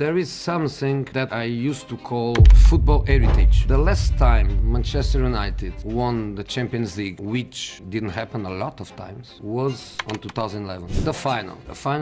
There is something that I used to call football heritage. The last time Manchester United won the Champions League, which didn't happen a lot of times, was on 2011. The final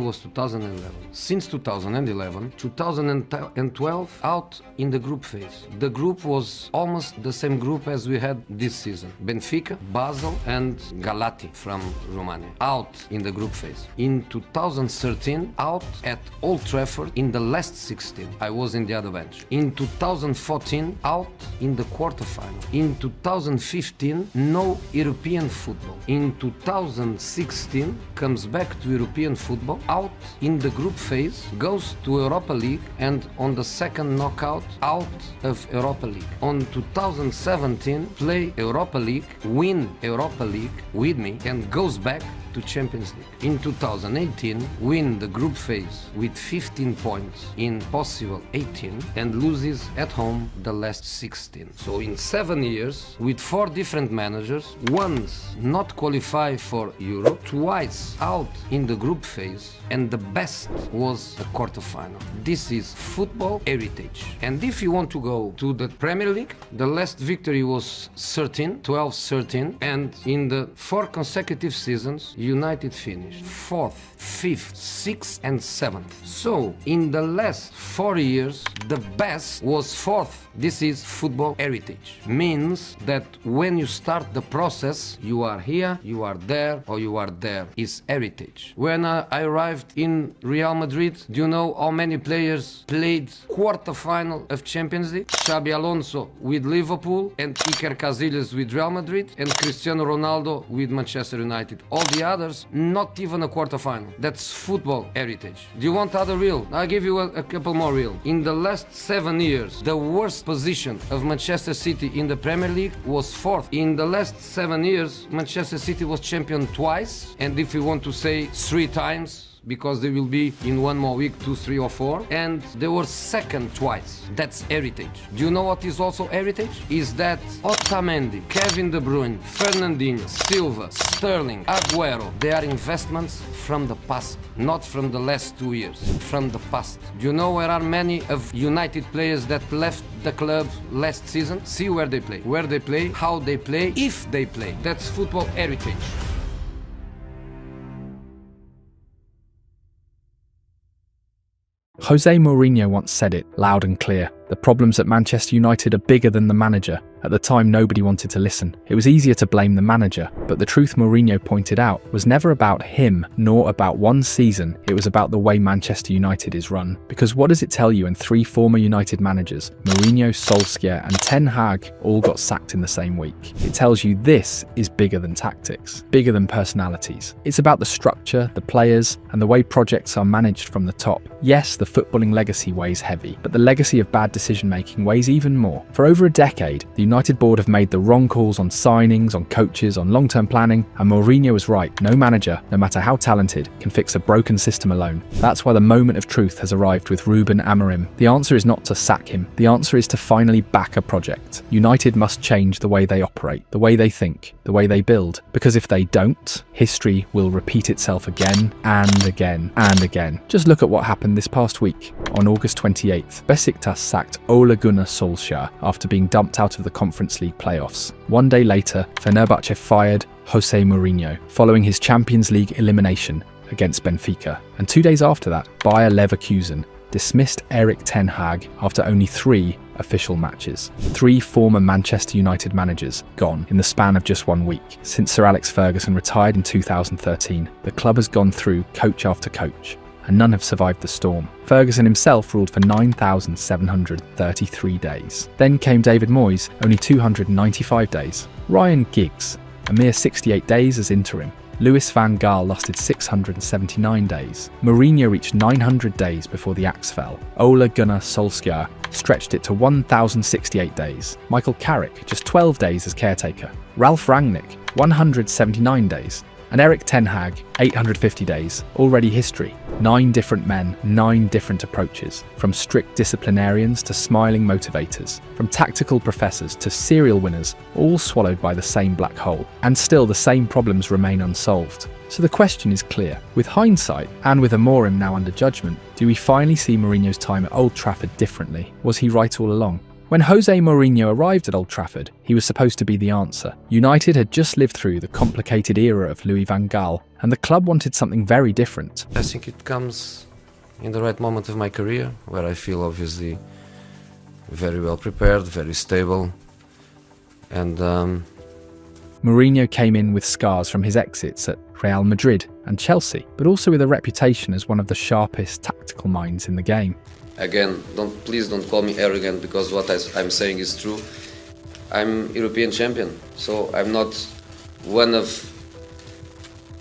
was 2011. Since 2011, 2012 out in the group phase. The group was almost the same group as we had this season. Benfica, Basel and Galati from Romania out in the group phase. In 2013 out at Old Trafford in the last 16. I was in the other bench. In 2014 out in the quarterfinal. In 2015 no European football. In 2016 comes back to European football, out in the group phase, goes to Europa League and on the second knockout out of Europa League. On 2017 play Europa League, win Europa League with me and goes back to Champions League. In 2018 win the group phase with 15 points in possible 18 and loses at home the last 16. So in 7 years with 4 different managers, once not qualify for Euro, twice out in the group phase, and the best was a quarterfinal. This is football heritage. And if you want to go to the Premier League, the last victory was 12-13, and in the 4 consecutive seasons United finished 4th, 5th, 6th and 7th. So in the last 4 years the best was 4th. This is football heritage. Means that when you start the process, you are here, you are there, or you are there. Is heritage. When I arrived in Real Madrid, do you know how many players played quarterfinal of Champions League? Xabi Alonso with Liverpool and Iker Casillas with Real Madrid and Cristiano Ronaldo with Manchester United. All the others, not even a quarterfinal. That's football heritage. Do you want other real? I'll give you a couple more real. In the last 7 years, the worst position of Manchester City in the Premier League was 4th. In the last 7 years, Manchester City was champion twice, and if you want to say 3 times, because they will be in 1 more week, 2, 3 or 4, and they were second twice. That's heritage. Do you know what is also heritage? Is that Otamendi, Kevin De Bruyne, Fernandinho, Silva, Sterling, Aguero, they are investments from the past, not from the last 2 years, from the past. Do you know where are many of United players that left the club last season? See where they play, how they play, if they play. That's football heritage. Jose Mourinho once said it loud and clear. The problems at Manchester United are bigger than the manager. At the time, nobody wanted to listen. It was easier to blame the manager, but the truth Mourinho pointed out was never about him, nor about one season. It was about the way Manchester United is run. Because what does it tell you when 3 former United managers, Mourinho, Solskjaer and Ten Hag, all got sacked in the same week? It tells you this is bigger than tactics, bigger than personalities. It's about the structure, the players, and the way projects are managed from the top. Yes, the footballing legacy weighs heavy, but the legacy of bad decision-making weighs even more. For over a decade, the United board have made the wrong calls on signings, on coaches, on long-term planning, and Mourinho was right. No manager, no matter how talented, can fix a broken system alone. That's why the moment of truth has arrived with Ruben Amorim. The answer is not to sack him. The answer is to finally back a project. United must change the way they operate, the way they think, the way they build. Because if they don't, history will repeat itself again and again and again. Just look at what happened this past week. On August 28th, Besiktas sacked Ole Gunnar Solskjaer after being dumped out of the Conference League playoffs. 1 day later, Fenerbahce fired Jose Mourinho following his Champions League elimination against Benfica. And 2 days after that, Bayer Leverkusen dismissed Erik Ten Hag after only 3 official matches. 3 former Manchester United managers gone in the span of just 1 week. Since Sir Alex Ferguson retired in 2013, the club has gone through coach after coach, and none have survived the storm. Ferguson himself ruled for 9,733 days. Then came David Moyes, only 295 days. Ryan Giggs, a mere 68 days as interim. Louis van Gaal lasted 679 days. Mourinho reached 900 days before the axe fell. Ole Gunnar Solskjaer stretched it to 1,068 days. Michael Carrick, just 12 days as caretaker. Ralf Rangnick, 179 days. And Erik ten Hag, 850 days, already history. 9 different men, 9 different approaches, from strict disciplinarians to smiling motivators, from tactical professors to serial winners, all swallowed by the same black hole. And still the same problems remain unsolved. So the question is clear. With hindsight, and with Amorim now under judgment, do we finally see Mourinho's time at Old Trafford differently? Was he right all along? When Jose Mourinho arrived at Old Trafford, he was supposed to be the answer. United had just lived through the complicated era of Louis van Gaal, and the club wanted something very different. I think it comes in the right moment of my career, where I feel obviously very well prepared, very stable, and Mourinho came in with scars from his exits at Real Madrid and Chelsea, but also with a reputation as one of the sharpest tactical minds in the game. again, please don't call me arrogant, because what I'm saying is true. I'm European champion, so I'm not one of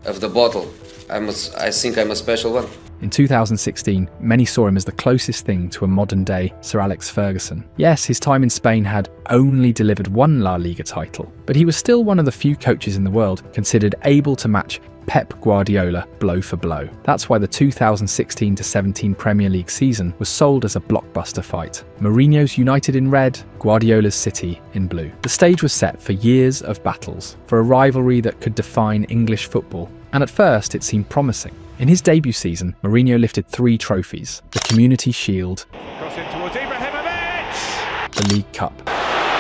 the bottle. I think I'm a special one. In 2016, many saw him as the closest thing to a modern-day Sir Alex Ferguson. Yes, his time in Spain had only delivered 1 La Liga title, but he was still one of the few coaches in the world considered able to match Pep Guardiola blow for blow. That's why the 2016-17 Premier League season was sold as a blockbuster fight. Mourinho's United in red, Guardiola's City in blue. The stage was set for years of battles, for a rivalry that could define English football, and at first it seemed promising. In his debut season, Mourinho lifted 3 trophies: the Community Shield, Crossing towards Ibrahimovic. the League Cup,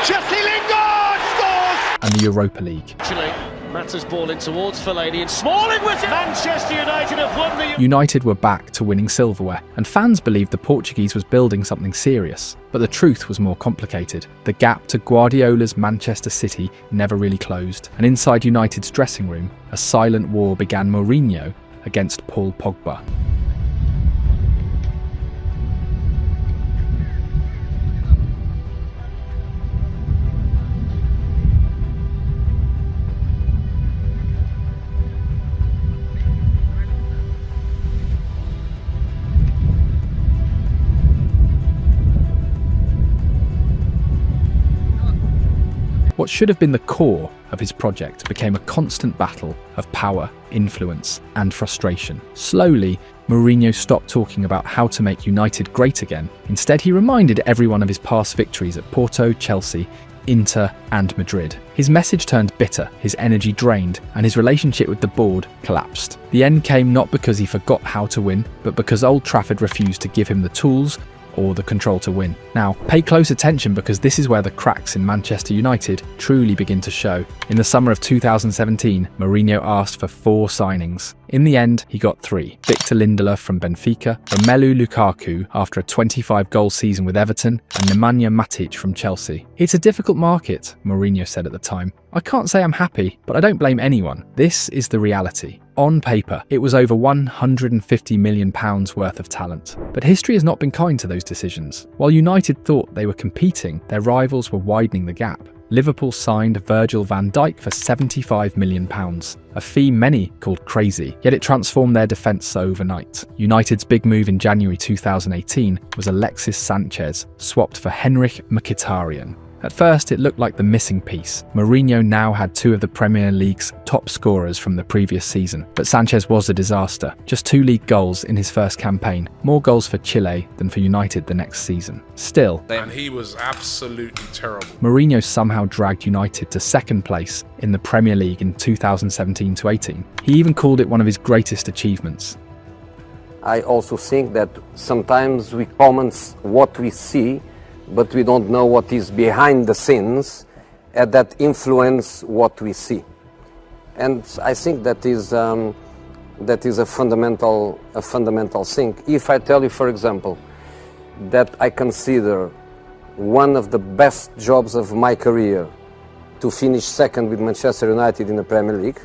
Jesse Lingard scores! and the Europa League. Actually, Mata's ball in towards Fellaini and Smalling with it! Manchester United have won the... United were back to winning silverware, and fans believed the Portuguese was building something serious. But the truth was more complicated. The gap to Guardiola's Manchester City never really closed, and inside United's dressing room, a silent war began Mourinho against Paul Pogba. What should have been the core of his project became a constant battle of power, influence, and frustration. Slowly, Mourinho stopped talking about how to make United great again. Instead, he reminded everyone of his past victories at Porto, Chelsea, Inter, and Madrid. His message turned bitter, his energy drained, and his relationship with the board collapsed. The end came not because he forgot how to win, but because Old Trafford refused to give him the tools or the control to win. Now, pay close attention, because this is where the cracks in Manchester United truly begin to show. In the summer of 2017, Mourinho asked for 4 signings. In the end, he got 3. Victor Lindelof from Benfica, Romelu Lukaku after a 25-goal season with Everton, and Nemanja Matic from Chelsea. It's a difficult market, Mourinho said at the time. I can't say I'm happy, but I don't blame anyone. This is the reality. On paper, it was over £150 million worth of talent. But history has not been kind to those decisions. While United thought they were competing, their rivals were widening the gap. Liverpool signed Virgil van Dijk for £75 million, a fee many called crazy, yet it transformed their defence overnight. United's big move in January 2018 was Alexis Sanchez, swapped for Henrikh Mkhitaryan. At first, it looked like the missing piece. Mourinho now had 2 of the Premier League's top scorers from the previous season, but Sanchez was a disaster. Just 2 league goals in his first campaign, more goals for Chile than for United the next season. Still, and he was absolutely terrible. Mourinho somehow dragged United to 2nd place in the Premier League in 2017-18. He even called it one of his greatest achievements. I also think that sometimes we comment what we see, but we don't know what is behind the scenes and that influence what we see. And I think that is a fundamental thing. If I tell you, for example, that I consider one of the best jobs of my career to finish 2nd with Manchester United in the Premier League,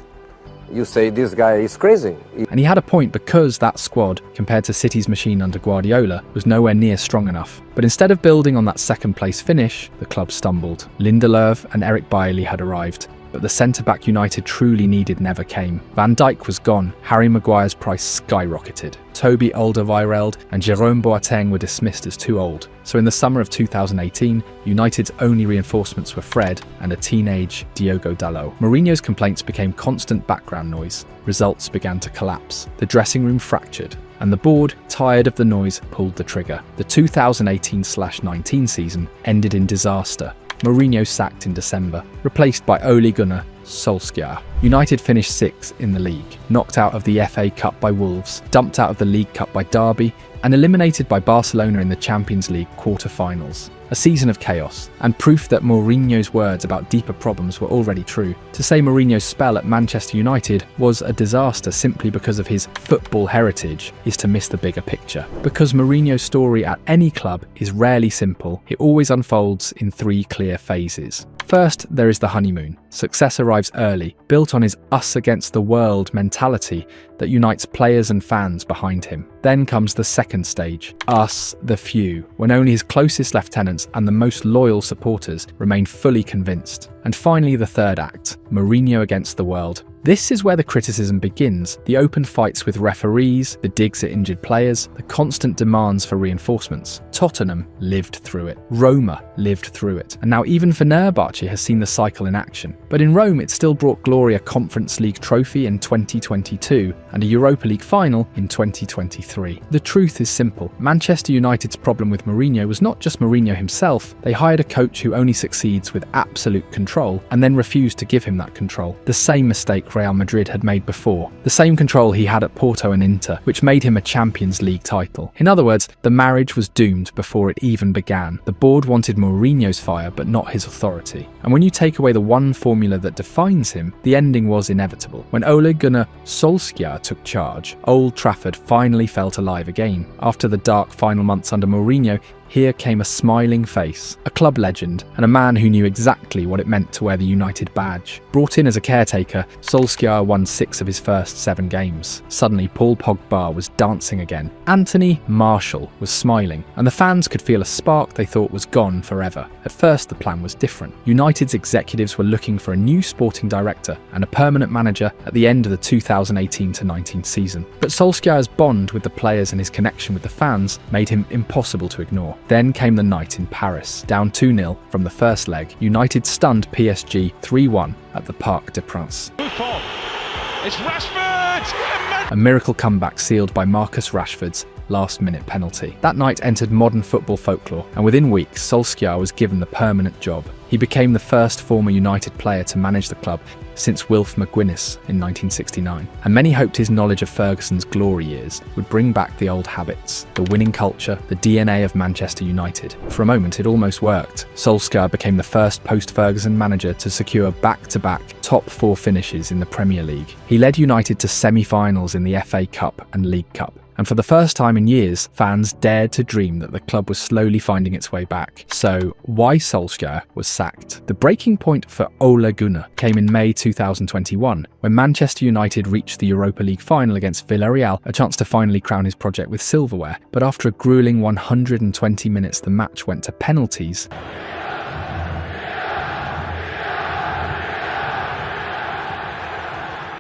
you say this guy is crazy. And he had a point, because that squad, compared to City's machine under Guardiola, was nowhere near strong enough. But instead of building on that 2nd place finish, the club stumbled. Lindelof and Eric Bailly had arrived, but the centre-back United truly needed never came. Van Dijk was gone, Harry Maguire's price skyrocketed. Toby Alderweireld and Jerome Boateng were dismissed as too old. So in the summer of 2018, United's only reinforcements were Fred and a teenage Diogo Dalot. Mourinho's complaints became constant background noise. Results began to collapse. The dressing room fractured, and the board, tired of the noise, pulled the trigger. The 2018/19 season ended in disaster. Mourinho sacked in December, replaced by Ole Gunnar Solskjaer. United finished 6th in the league, knocked out of the FA Cup by Wolves, dumped out of the League Cup by Derby, and eliminated by Barcelona in the Champions League quarter-finals. A season of chaos, and proof that Mourinho's words about deeper problems were already true. To say Mourinho's spell at Manchester United was a disaster simply because of his football heritage is to miss the bigger picture. Because Mourinho's story at any club is rarely simple, it always unfolds in 3 clear phases. First, there is the honeymoon. Success arrives early, built on his us against the world mentality that unites players and fans behind him. Then comes the second stage, us, the few, when only his closest lieutenants and the most loyal supporters remain fully convinced. And finally the third act, Mourinho against the world. This is where the criticism begins, the open fights with referees, the digs at injured players, the constant demands for reinforcements. Tottenham lived through it. Roma lived through it. And now even Fenerbahce has seen the cycle in action. But in Rome, it still brought glory a Conference League trophy in 2022 and a Europa League final in 2023. The truth is simple. Manchester United's problem with Mourinho was not just Mourinho himself. They hired a coach who only succeeds with absolute control and then refused to give him that control. The same mistake Real Madrid had made before. The same control he had at Porto and Inter, which made him a Champions League title. In other words, the marriage was doomed before it even began. The board wanted Mourinho's fire, but not his authority. And when you take away the one formula that defines him, the ending was inevitable. When Ole Gunnar Solskjaer took charge, Old Trafford finally felt alive again. After the dark final months under Mourinho, here came a smiling face, a club legend, and a man who knew exactly what it meant to wear the United badge. Brought in as a caretaker, Solskjaer won 6 of his first 7 games. Suddenly, Paul Pogba was dancing again. Anthony Martial was smiling, and the fans could feel a spark they thought was gone forever. At first, the plan was different. United's executives were looking for a new sporting director and a permanent manager at the end of the 2018-19 season. But Solskjaer's bond with the players and his connection with the fans made him impossible to ignore. Then came the night in Paris. Down 2-0 from the first leg, United stunned PSG 3-1 at the Parc des Princes. It's Rashford! A miracle comeback sealed by Marcus Rashford's last-minute penalty. That night entered modern football folklore, and within weeks, Solskjaer was given the permanent job. He became the first former United player to manage the club since Wilf McGuinness in 1969, and many hoped his knowledge of Ferguson's glory years would bring back the old habits, the winning culture, the DNA of Manchester United. For a moment, it almost worked. Solskjaer became the first post-Ferguson manager to secure back-to-back top 4 finishes in the Premier League. He led United to semi-finals in the FA Cup and League Cup. And for the first time in years, fans dared to dream that the club was slowly finding its way back. So, why Solskjaer was sacked? The breaking point for Ole Gunnar came in May 2021, when Manchester United reached the Europa League final against Villarreal, a chance to finally crown his project with silverware. But after a grueling 120 minutes, the match went to penalties.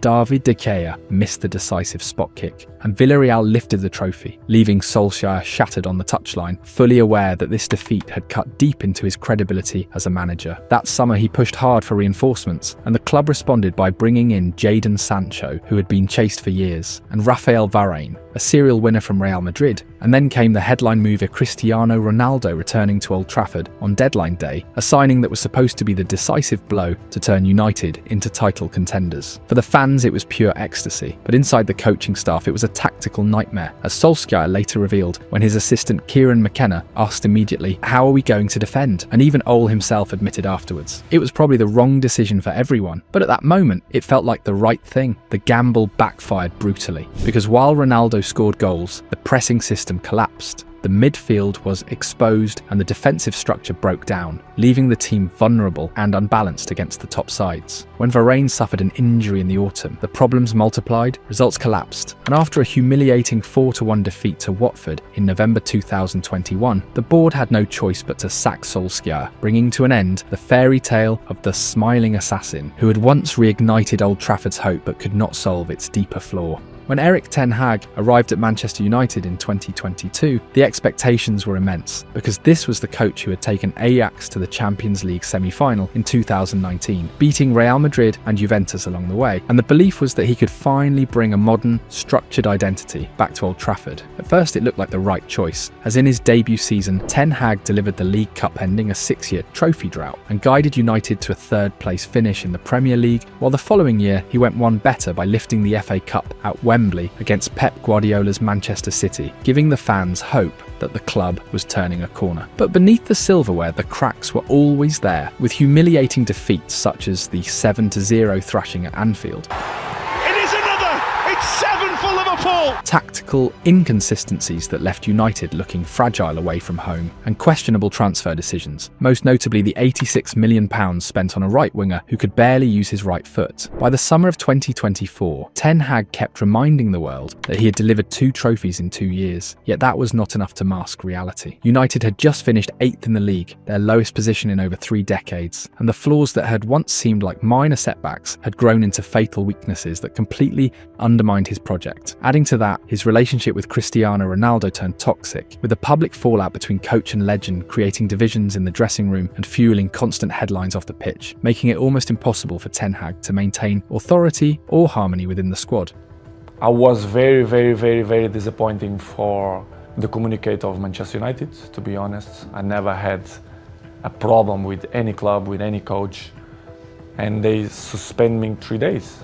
David De Gea missed the decisive spot kick, and Villarreal lifted the trophy, leaving Solskjaer shattered on the touchline, fully aware that this defeat had cut deep into his credibility as a manager. That summer he pushed hard for reinforcements, and the club responded by bringing in Jadon Sancho, who had been chased for years, and Rafael Varane, a serial winner from Real Madrid. And then came the headline mover Cristiano Ronaldo returning to Old Trafford on deadline day, a signing that was supposed to be the decisive blow to turn United into title contenders. For the fans, it was pure ecstasy, but inside the coaching staff, it was a tactical nightmare, as Solskjaer later revealed when his assistant Kieran McKenna asked immediately, "How are we going to defend?" And even Ole himself admitted afterwards. It was probably the wrong decision for everyone, but at that moment, it felt like the right thing. The gamble backfired brutally, because while Ronaldo scored goals, the pressing system collapsed. the midfield was exposed and the defensive structure broke down, leaving the team vulnerable and unbalanced against the top sides. When Varane suffered an injury in the autumn, the problems multiplied, results collapsed, and after a humiliating 4-1 defeat to Watford in November 2021, the board had no choice but to sack Solskjaer, bringing to an end the fairy tale of the smiling assassin who had once reignited Old Trafford's hope but could not solve its deeper flaw. When Erik ten Hag arrived at Manchester United in 2022, the expectations were immense, because this was the coach who had taken Ajax to the Champions League semi-final in 2019, beating Real Madrid and Juventus along the way, and the belief was that he could finally bring a modern, structured identity back to Old Trafford. At first it looked like the right choice, as in his debut season, Ten Hag delivered the League Cup ending a 6-year trophy drought, and guided United to a third-place finish in the Premier League, while the following year he went one better by lifting the FA Cup at Wembley against Pep Guardiola's Manchester City, giving the fans hope that the club was turning a corner. But beneath the silverware, the cracks were always there, with humiliating defeats such as the 7-0 thrashing at Anfield. It is another! It's 7 for Liverpool! Tactical inconsistencies that left United looking fragile away from home, and questionable transfer decisions, most notably the £86 million spent on a right winger who could barely use his right foot. By the summer of 2024, Ten Hag kept reminding the world that he had delivered 2 trophies in 2 years, yet that was not enough to mask reality. United had just finished 8th in the league, their lowest position in over 3 decades, and the flaws that had once seemed like minor setbacks had grown into fatal weaknesses that completely undermined his project. Adding to that, his relationship with Cristiano Ronaldo turned toxic, with the public fallout between coach and legend creating divisions in the dressing room and fueling constant headlines off the pitch, making it almost impossible for Ten Hag to maintain authority or harmony within the squad. I was very disappointing for the communicator of Manchester United, to be honest. I never had a problem with any club, with any coach, and they suspend me 3 days,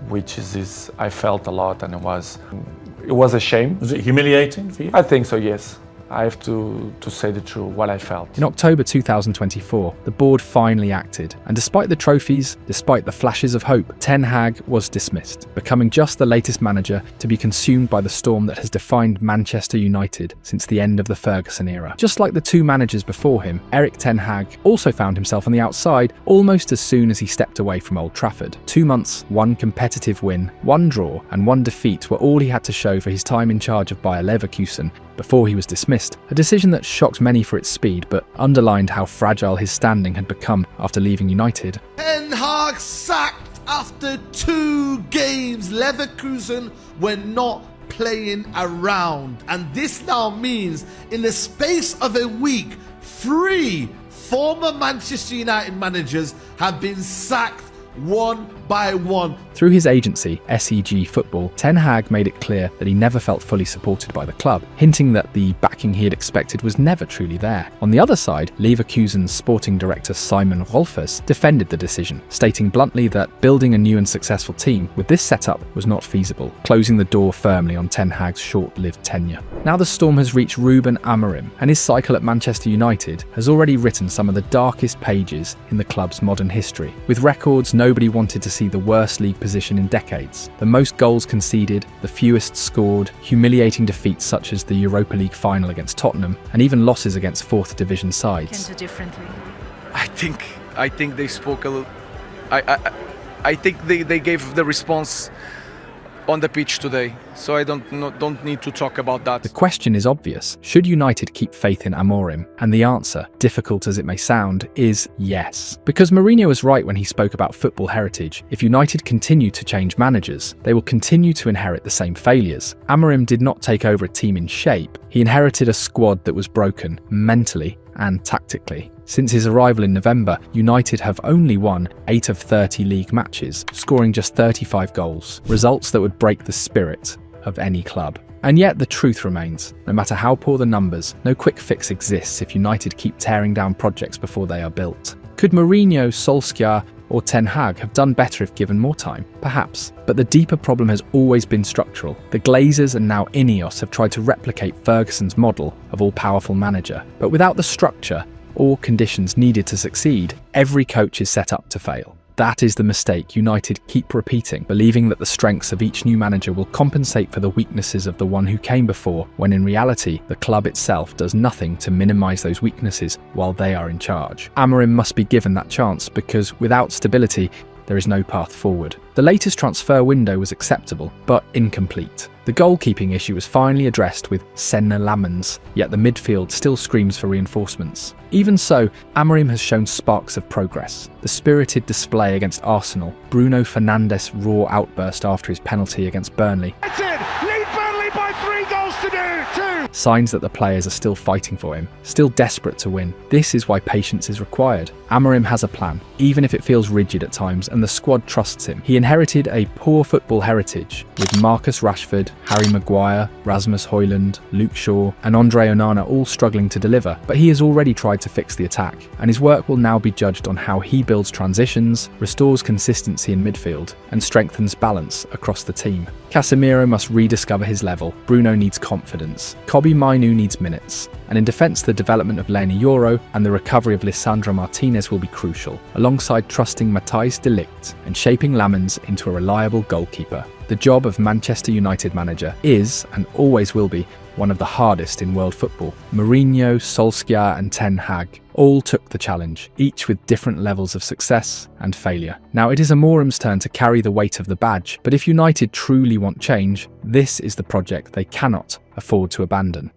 which is I felt a lot, and it was a shame. Was it humiliating for you? I think so, yes. I have to say the truth, what I felt. In October 2024, the board finally acted, and despite the trophies, despite the flashes of hope, Ten Hag was dismissed, becoming just the latest manager to be consumed by the storm that has defined Manchester United since the end of the Ferguson era. Just like the 2 managers before him, Erik ten Hag also found himself on the outside almost as soon as he stepped away from Old Trafford. 2 months, 1 competitive win, 1 draw, and 1 defeat were all he had to show for his time in charge of Bayer Leverkusen before he was dismissed, a decision that shocked many for its speed but underlined how fragile his standing had become after leaving United. Ten Hag sacked after 2 games. Leverkusen were not playing around, and this now means in the space of a week 3 former Manchester United managers have been sacked one by one. Through his agency, SEG Football, Ten Hag made it clear that he never felt fully supported by the club, hinting that the backing he had expected was never truly there. On the other side, Leverkusen's sporting director Simon Rolfers defended the decision, stating bluntly that building a new and successful team with this setup was not feasible, closing the door firmly on Ten Hag's short-lived tenure. Now the storm has reached Ruben Amorim, and his cycle at Manchester United has already written some of the darkest pages in the club's modern history, with records nobody wanted to see, the worst league position in decades, the most goals conceded, the fewest scored, humiliating defeats such as the Europa League final against Tottenham, and even losses against 4th division sides. I think they spoke a little. I think they gave the response on the pitch today, so I don't need to talk about that. The question is obvious. Should United keep faith in Amorim? And the answer, difficult as it may sound, is yes. Because Mourinho was right when he spoke about football heritage. If United continue to change managers, they will continue to inherit the same failures. Amorim did not take over a team in shape. He inherited a squad that was broken, mentally and tactically. Since his arrival in November, United have only won 8 of 30 league matches, scoring just 35 goals, results that would break the spirit of any club. And yet the truth remains, no matter how poor the numbers, no quick fix exists if United keep tearing down projects before they are built. Could Mourinho, Solskjaer or Ten Hag have done better if given more time? Perhaps. But the deeper problem has always been structural. The Glazers and now Ineos have tried to replicate Ferguson's model of all-powerful manager, but without the structure or conditions needed to succeed, every coach is set up to fail. That is the mistake United keep repeating, believing that the strengths of each new manager will compensate for the weaknesses of the one who came before, when in reality, the club itself does nothing to minimise those weaknesses while they are in charge. Amorim must be given that chance because without stability, there is no path forward. The latest transfer window was acceptable, but incomplete. The goalkeeping issue was finally addressed with Senna Lammens, yet the midfield still screams for reinforcements. Even so, Amorim has shown sparks of progress. The spirited display against Arsenal, Bruno Fernandes' raw outburst after his penalty against Burnley, It's in! Lead Burnley by 3 goals to 2! signs that the players are still fighting for him, still desperate to win. This is why patience is required. Amorim has a plan, even if it feels rigid at times, and the squad trusts him. He inherited a poor football heritage, with Marcus Rashford, Harry Maguire, Rasmus Højlund, Luke Shaw, and Andre Onana all struggling to deliver, but he has already tried to fix the attack, and his work will now be judged on how he builds transitions, restores consistency in midfield, and strengthens balance across the team. Casemiro must rediscover his level, Bruno needs confidence, Kobbie Mainoo needs minutes, and in defence the development of Leny Yoro and the recovery of Lisandro Martinez will be crucial, alongside trusting Matthijs de Ligt and shaping Lammens into a reliable goalkeeper. The job of Manchester United manager is, and always will be, one of the hardest in world football. Mourinho, Solskjaer and Ten Hag all took the challenge, each with different levels of success and failure. Now it is Amorim's turn to carry the weight of the badge, but if United truly want change, this is the project they cannot afford to abandon.